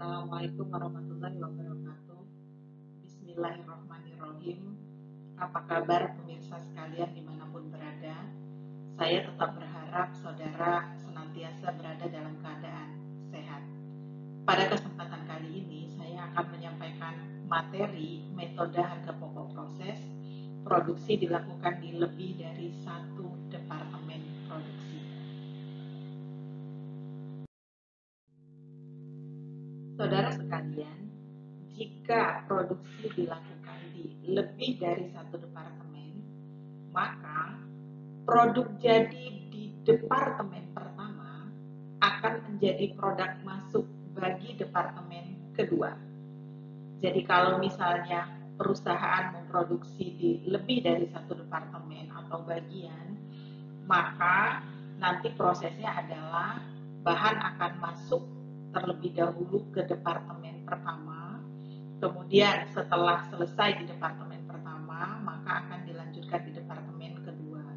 Assalamualaikum warahmatullahi wabarakatuh. Bismillahirrahmanirrahim. Apa kabar pemirsa sekalian dimanapun berada? Saya tetap berharap saudara senantiasa berada dalam keadaan sehat. Pada kesempatan kali ini saya akan menyampaikan materi metode harga pokok proses produksi dilakukan di lebih dari satu departemen produksi. Saudara sekalian, jika produksi dilakukan di lebih dari satu departemen, maka produk jadi di departemen pertama akan menjadi produk masuk bagi departemen kedua. Jadi kalau misalnya perusahaan memproduksi di lebih dari satu departemen atau bagian, maka nanti prosesnya adalah bahan akan masuk terlebih dahulu ke departemen pertama, kemudian setelah selesai di departemen pertama, maka akan dilanjutkan di departemen kedua.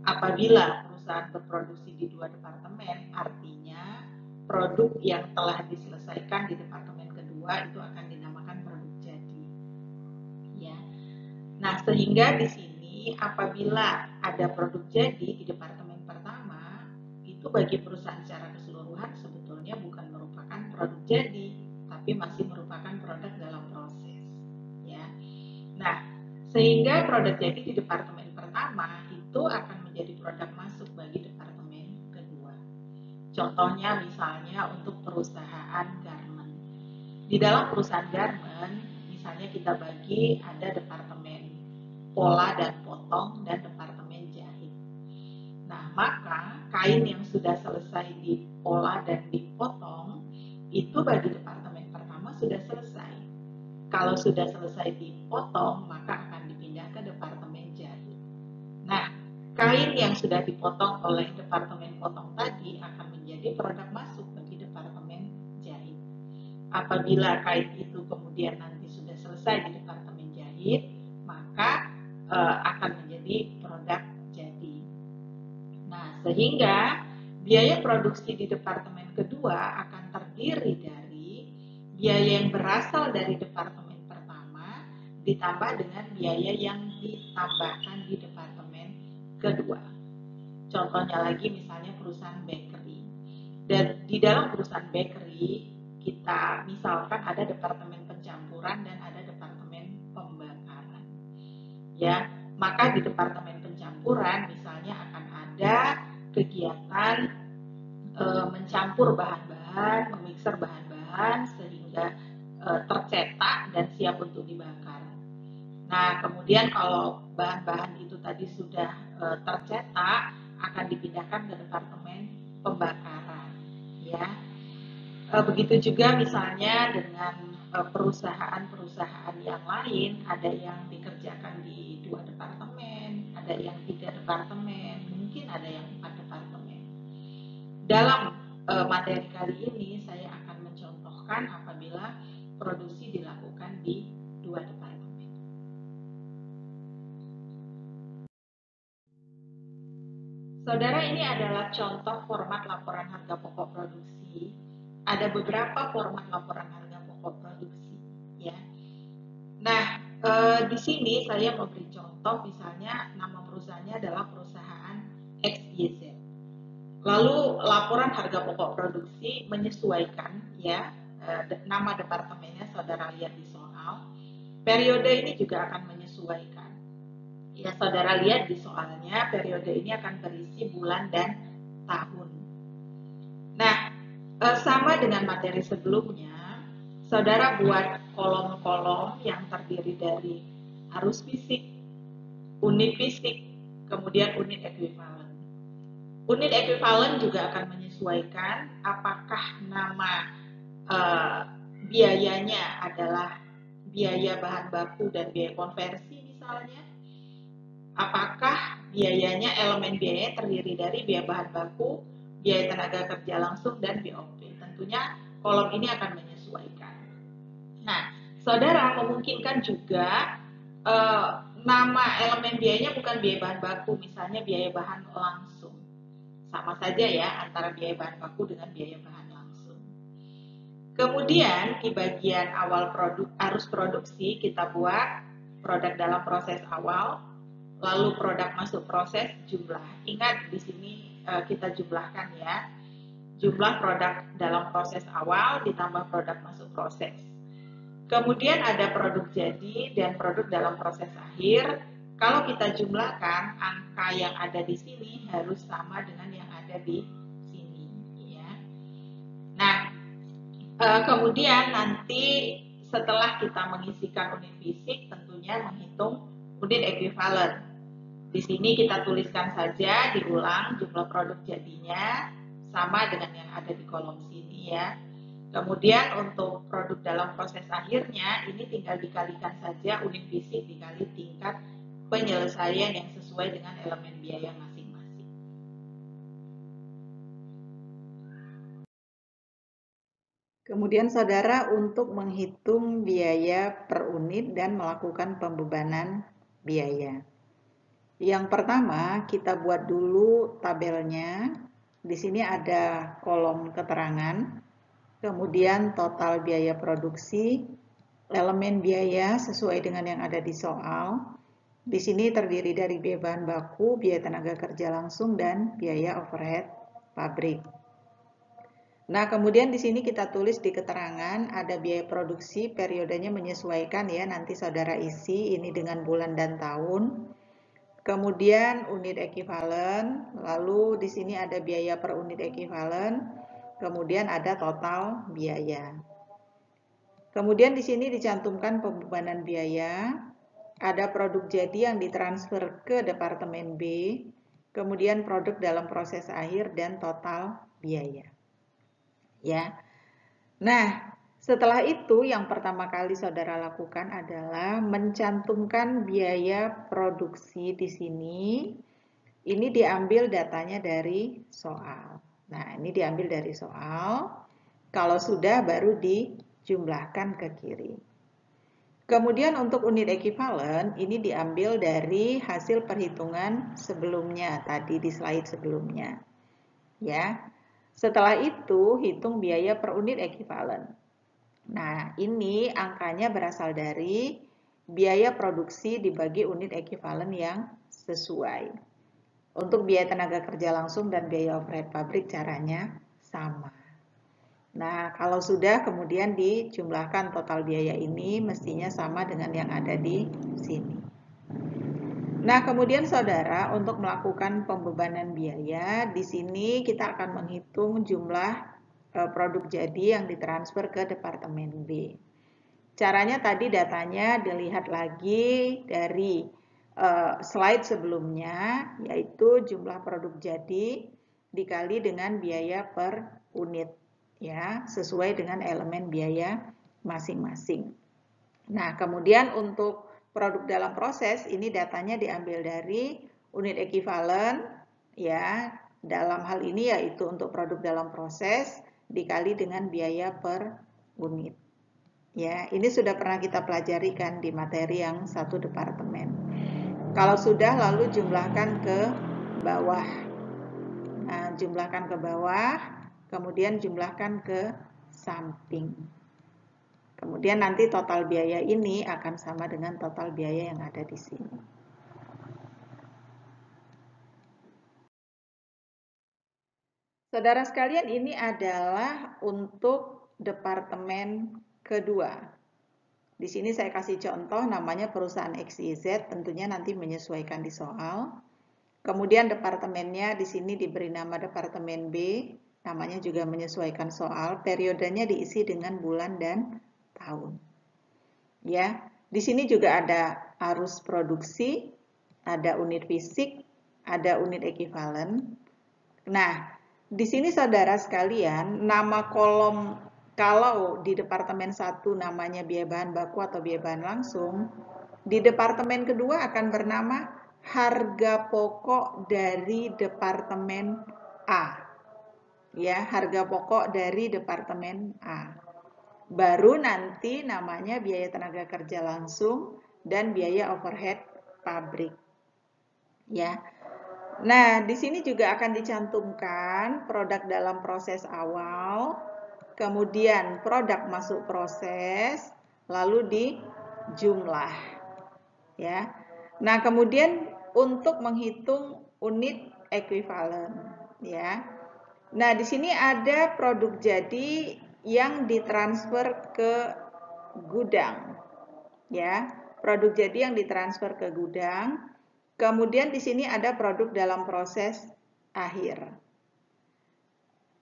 Apabila perusahaan berproduksi di dua departemen, artinya produk yang telah diselesaikan di departemen kedua itu akan dinamakan produk jadi. Ya. Nah, sehingga di sini apabila ada produk jadi di departemen pertama, itu bagi perusahaan secara keseluruhan sebetulnya bukan merupakan produk jadi, tapi masih merupakan produk dalam proses. Ya. Nah, sehingga produk jadi di departemen pertama itu akan menjadi produk masuk bagi departemen kedua. Contohnya misalnya untuk perusahaan garment. Di dalam perusahaan garment, misalnya kita bagi ada departemen pola dan potong dan departemen jahit. Nah, maka kain yang sudah selesai dipola dan dipotong itu bagi departemen pertama sudah selesai. Kalau sudah selesai dipotong, maka akan dipindah ke departemen jahit. Nah, kain yang sudah dipotong oleh departemen potong tadi akan menjadi produk masuk bagi departemen jahit. Apabila kain itu kemudian nanti sudah selesai di departemen jahit, maka akan menjadi produk jadi. Nah, sehingga biaya produksi di departemen kedua akan terdiri dari biaya yang berasal dari departemen pertama ditambah dengan biaya yang ditambahkan di departemen kedua. Contohnya lagi misalnya perusahaan bakery. Dan di dalam perusahaan bakery kita misalkan ada departemen pencampuran dan ada departemen pembakaran. Ya, maka di departemen pencampuran misalnya akan ada kegiatan mencampur bahan-bahan, memikser bahan-bahan sehingga tercetak dan siap untuk dibakar. Nah, kemudian kalau bahan-bahan itu tadi sudah tercetak, akan dipindahkan ke departemen pembakaran. Ya, begitu juga misalnya dengan perusahaan-perusahaan yang lain, ada yang dikerjakan di 2 departemen, ada yang 3 departemen, mungkin ada yang 4 departemen. Dalam materi kali ini saya akan mencontohkan apabila produksi dilakukan di 2 departemen. Saudara, ini adalah contoh format laporan harga pokok produksi. Ada beberapa format laporan harga pokok produksi, ya. Nah, di sini saya memberi contoh, misalnya nama perusahaannya adalah perusahaan XYZ. Lalu laporan harga pokok produksi menyesuaikan, ya, nama departemennya saudara lihat di soal. Periode ini juga akan menyesuaikan. Ya, saudara lihat di soalnya, periode ini akan berisi bulan dan tahun. Nah, sama dengan materi sebelumnya, saudara buat kolom-kolom yang terdiri dari arus fisik, unit fisik, kemudian unit ekuivalen. Unit ekuivalen juga akan menyesuaikan apakah nama biayanya adalah biaya bahan baku dan biaya konversi misalnya. Apakah biayanya, elemen biayanya terdiri dari biaya bahan baku, biaya tenaga kerja langsung, dan BOP. Tentunya kolom ini akan menyesuaikan. Nah, saudara memungkinkan juga nama elemen biayanya bukan biaya bahan baku, misalnya biaya bahan langsung. Sama saja ya antara biaya bahan baku dengan biaya bahan langsung. Kemudian di bagian awal arus produksi kita buat produk dalam proses awal, lalu produk masuk proses jumlah. Ingat di sini kita jumlahkan ya. Jumlah produk dalam proses awal ditambah produk masuk proses. Kemudian ada produk jadi dan produk dalam proses akhir. Kalau kita jumlahkan, angka yang ada di sini harus sama dengan yang ada di sini ya. Nah, kemudian nanti setelah kita mengisikan unit fisik, tentunya menghitung unit ekuivalen. Di sini kita tuliskan saja, diulang jumlah produk jadinya sama dengan yang ada di kolom sini ya. Kemudian untuk produk dalam proses akhirnya, ini tinggal dikalikan saja unit fisik dikali tingkat penyelesaian yang sesuai dengan elemen biaya masing-masing. Kemudian saudara untuk menghitung biaya per unit dan melakukan pembebanan biaya. Yang pertama kita buat dulu tabelnya. Di sini ada kolom keterangan, kemudian total biaya produksi, elemen biaya sesuai dengan yang ada di soal. Di sini terdiri dari biaya bahan baku, biaya tenaga kerja langsung, dan biaya overhead pabrik. Nah, kemudian di sini kita tulis di keterangan ada biaya produksi, periodenya menyesuaikan ya, nanti saudara isi ini dengan bulan dan tahun. Kemudian unit ekuivalen, lalu di sini ada biaya per unit ekuivalen, kemudian ada total biaya. Kemudian di sini dicantumkan pembebanan biaya, ada produk jadi yang ditransfer ke Departemen B, kemudian produk dalam proses akhir dan total biaya. Ya. Nah, setelah itu yang pertama kali saudara lakukan adalah mencantumkan biaya produksi di sini. Ini diambil datanya dari soal. Nah, ini diambil dari soal. Kalau sudah baru dijumlahkan ke kiri. Kemudian untuk unit ekuivalen ini diambil dari hasil perhitungan sebelumnya tadi di slide sebelumnya. Ya. Setelah itu, hitung biaya per unit ekuivalen. Nah, ini angkanya berasal dari biaya produksi dibagi unit ekuivalen yang sesuai. Untuk biaya tenaga kerja langsung dan biaya overhead pabrik caranya sama. Nah, kalau sudah kemudian dijumlahkan total biaya ini mestinya sama dengan yang ada di sini. Nah, kemudian saudara untuk melakukan pembebanan biaya, di sini kita akan menghitung jumlah produk jadi yang ditransfer ke Departemen B. Caranya tadi datanya dilihat lagi dari slide sebelumnya, yaitu jumlah produk jadi dikali dengan biaya per unit, ya, sesuai dengan elemen biaya masing-masing. Nah, kemudian untuk produk dalam proses ini datanya diambil dari unit ekuivalen ya. Dalam hal ini yaitu untuk produk dalam proses dikali dengan biaya per unit. Ya, ini sudah pernah kita pelajari kan di materi yang satu departemen. Kalau sudah lalu jumlahkan ke bawah. Nah, jumlahkan ke bawah, kemudian jumlahkan ke samping. Kemudian nanti total biaya ini akan sama dengan total biaya yang ada di sini. Saudara sekalian, ini adalah untuk departemen kedua. Di sini saya kasih contoh namanya perusahaan XYZ, tentunya nanti menyesuaikan di soal. Kemudian departemennya di sini diberi nama departemen B, namanya juga menyesuaikan soal. Periodenya diisi dengan bulan dan tahun. Ya, di sini juga ada arus produksi, ada unit fisik, ada unit ekuivalen. Nah, di sini saudara sekalian, nama kolom kalau di departemen 1 namanya biaya bahan baku atau biaya bahan langsung, di departemen kedua akan bernama harga pokok dari departemen A. Ya, harga pokok dari departemen A. Baru nanti namanya biaya tenaga kerja langsung dan biaya overhead pabrik. Ya. Nah, di sini juga akan dicantumkan produk dalam proses awal, kemudian produk masuk proses, lalu dijumlah. Ya. Nah, kemudian untuk menghitung unit ekuivalen, ya. Nah, di sini ada produk jadi yang ditransfer ke gudang. Ya, produk jadi yang ditransfer ke gudang. Kemudian di sini ada produk dalam proses akhir.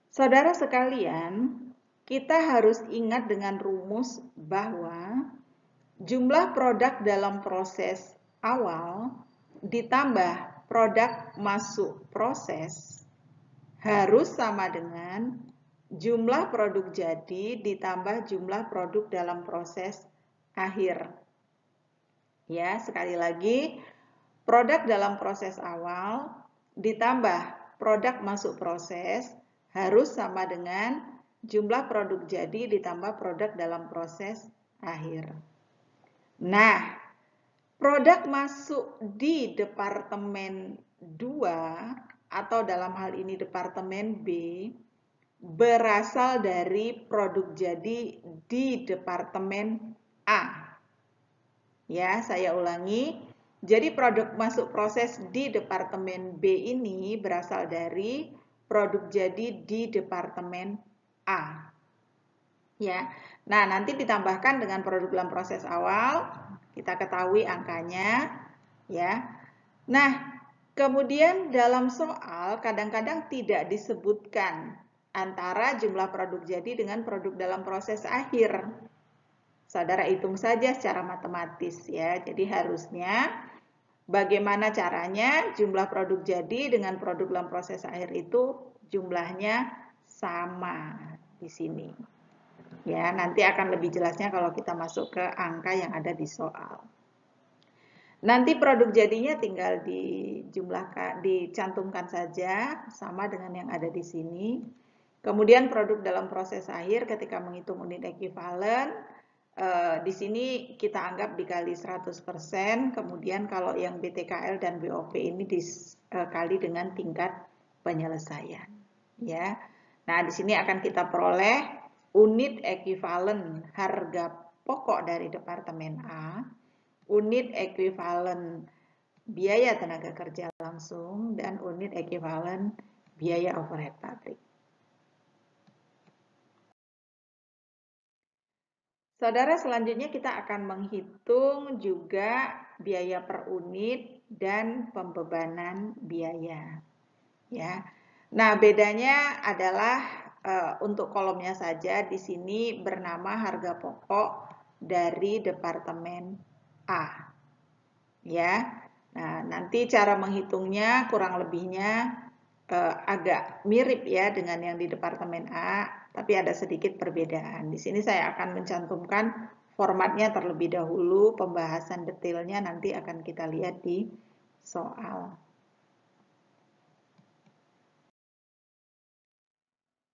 Saudara sekalian, kita harus ingat dengan rumus bahwa jumlah produk dalam proses awal ditambah produk masuk proses harus sama dengan jumlah produk jadi ditambah jumlah produk dalam proses akhir. Ya, sekali lagi, produk dalam proses awal ditambah produk masuk proses harus sama dengan jumlah produk jadi ditambah produk dalam proses akhir. Nah, produk masuk di departemen 2 atau dalam hal ini departemen B berasal dari produk jadi di departemen A. Ya, saya ulangi. Jadi produk masuk proses di departemen B ini berasal dari produk jadi di departemen A. Ya. Nah, nanti ditambahkan dengan produk dalam proses awal, kita ketahui angkanya, ya. Nah, kemudian dalam soal kadang-kadang tidak disebutkan antara jumlah produk jadi dengan produk dalam proses akhir. Saudara hitung saja secara matematis ya. Jadi harusnya bagaimana caranya jumlah produk jadi dengan produk dalam proses akhir itu jumlahnya sama di sini. Ya, nanti akan lebih jelasnya kalau kita masuk ke angka yang ada di soal. Nanti produk jadinya tinggal dicantumkan saja sama dengan yang ada di sini. Kemudian produk dalam proses akhir ketika menghitung unit ekuivalen, di sini kita anggap dikali 100%, kemudian kalau yang BTKL dan BOP ini dikali dengan tingkat penyelesaian. Ya. Nah, di sini akan kita peroleh unit ekuivalen harga pokok dari departemen A, unit ekuivalen biaya tenaga kerja langsung, dan unit ekuivalen biaya overhead pabrik. Saudara, selanjutnya kita akan menghitung juga biaya per unit dan pembebanan biaya. Ya. Nah, bedanya adalah untuk kolomnya saja di sini bernama harga pokok dari departemen A. Ya. Nah, nanti cara menghitungnya kurang lebihnya agak mirip ya dengan yang di departemen A, tapi ada sedikit perbedaan. Di sini saya akan mencantumkan formatnya terlebih dahulu, pembahasan detailnya nanti akan kita lihat di soal.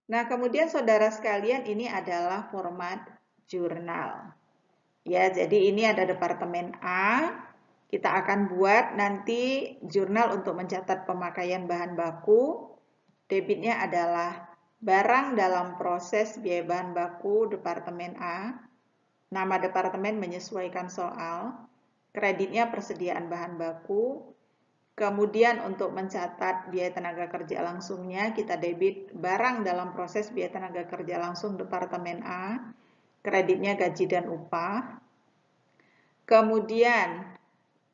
Nah, kemudian saudara sekalian, ini adalah format jurnal. Ya, jadi ini ada departemen A. Kita akan buat nanti jurnal untuk mencatat pemakaian bahan baku. Debitnya adalah barang dalam proses biaya bahan baku departemen A. Nama departemen menyesuaikan soal. Kreditnya persediaan bahan baku. Kemudian untuk mencatat biaya tenaga kerja langsungnya, kita debit barang dalam proses biaya tenaga kerja langsung departemen A, kreditnya gaji dan upah. Kemudian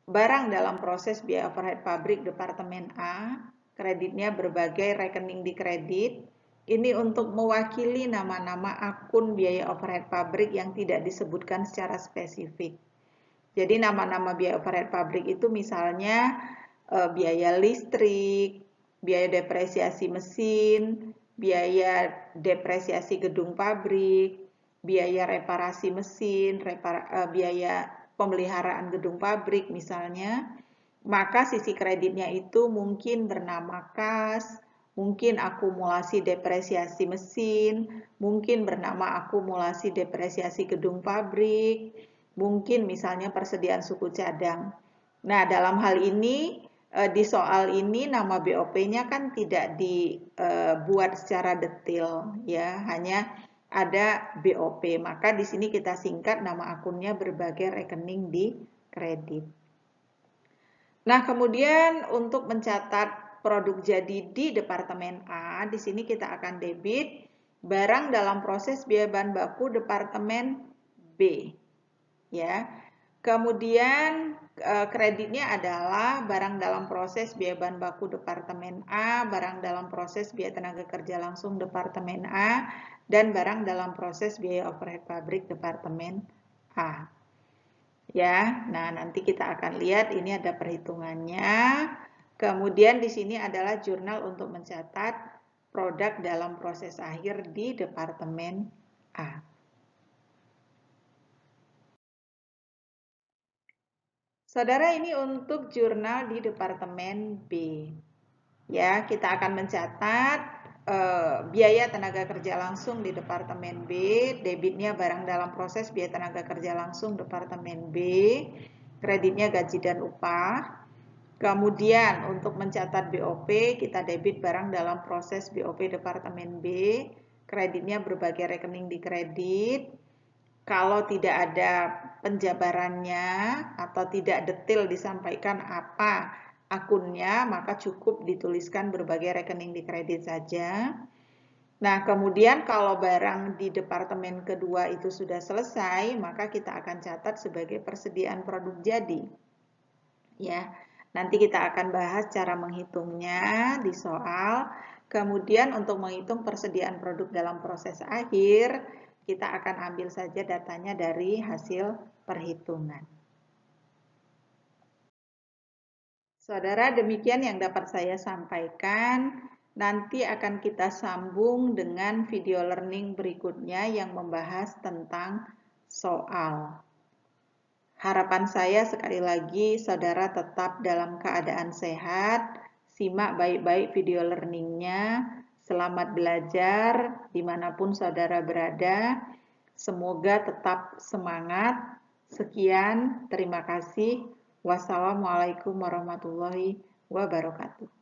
barang dalam proses biaya overhead pabrik departemen A, kreditnya berbagai rekening di kredit. Ini untuk mewakili nama-nama akun biaya overhead pabrik yang tidak disebutkan secara spesifik. Jadi nama-nama biaya overhead pabrik itu misalnya biaya listrik, biaya depresiasi mesin, biaya depresiasi gedung pabrik, biaya reparasi mesin, biaya pemeliharaan gedung pabrik misalnya, maka sisi kreditnya itu mungkin bernama kas, mungkin akumulasi depresiasi mesin, mungkin bernama akumulasi depresiasi gedung pabrik, mungkin misalnya persediaan suku cadang. Nah, dalam hal ini di soal ini nama BOP-nya kan tidak dibuat secara detail ya, hanya ada BOP. Maka di sini kita singkat nama akunnya berbagai rekening di kredit. Nah, kemudian untuk mencatat produk jadi di Departemen A, di sini kita akan debit barang dalam proses biaya bahan baku Departemen B. Ya. Kemudian kreditnya adalah barang dalam proses biaya bahan baku Departemen A, barang dalam proses biaya tenaga kerja langsung Departemen A, dan barang dalam proses biaya overhead pabrik Departemen A. Ya, nah nanti kita akan lihat ini ada perhitungannya. Kemudian di sini adalah jurnal untuk mencatat produk dalam proses akhir di Departemen A. Saudara, ini untuk jurnal di Departemen B. Ya, kita akan mencatat biaya tenaga kerja langsung di Departemen B, debitnya barang dalam proses biaya tenaga kerja langsung Departemen B, kreditnya gaji dan upah. Kemudian untuk mencatat BOP, kita debit barang dalam proses BOP Departemen B, kreditnya berbagai rekening di kredit. Kalau tidak ada penjabarannya atau tidak detail disampaikan apa akunnya, maka cukup dituliskan berbagai rekening di kredit saja. Nah, kemudian kalau barang di departemen kedua itu sudah selesai, maka kita akan catat sebagai persediaan produk jadi. Ya, nanti kita akan bahas cara menghitungnya di soal. Kemudian untuk menghitung persediaan produk dalam proses akhir, kita akan ambil saja datanya dari hasil perhitungan. Saudara, demikian yang dapat saya sampaikan. Nanti akan kita sambung dengan video learning berikutnya yang membahas tentang soal. Harapan saya sekali lagi saudara tetap dalam keadaan sehat, simak baik-baik video learningnya, selamat belajar dimanapun saudara berada, semoga tetap semangat. Sekian, terima kasih. Wassalamualaikum warahmatullahi wabarakatuh.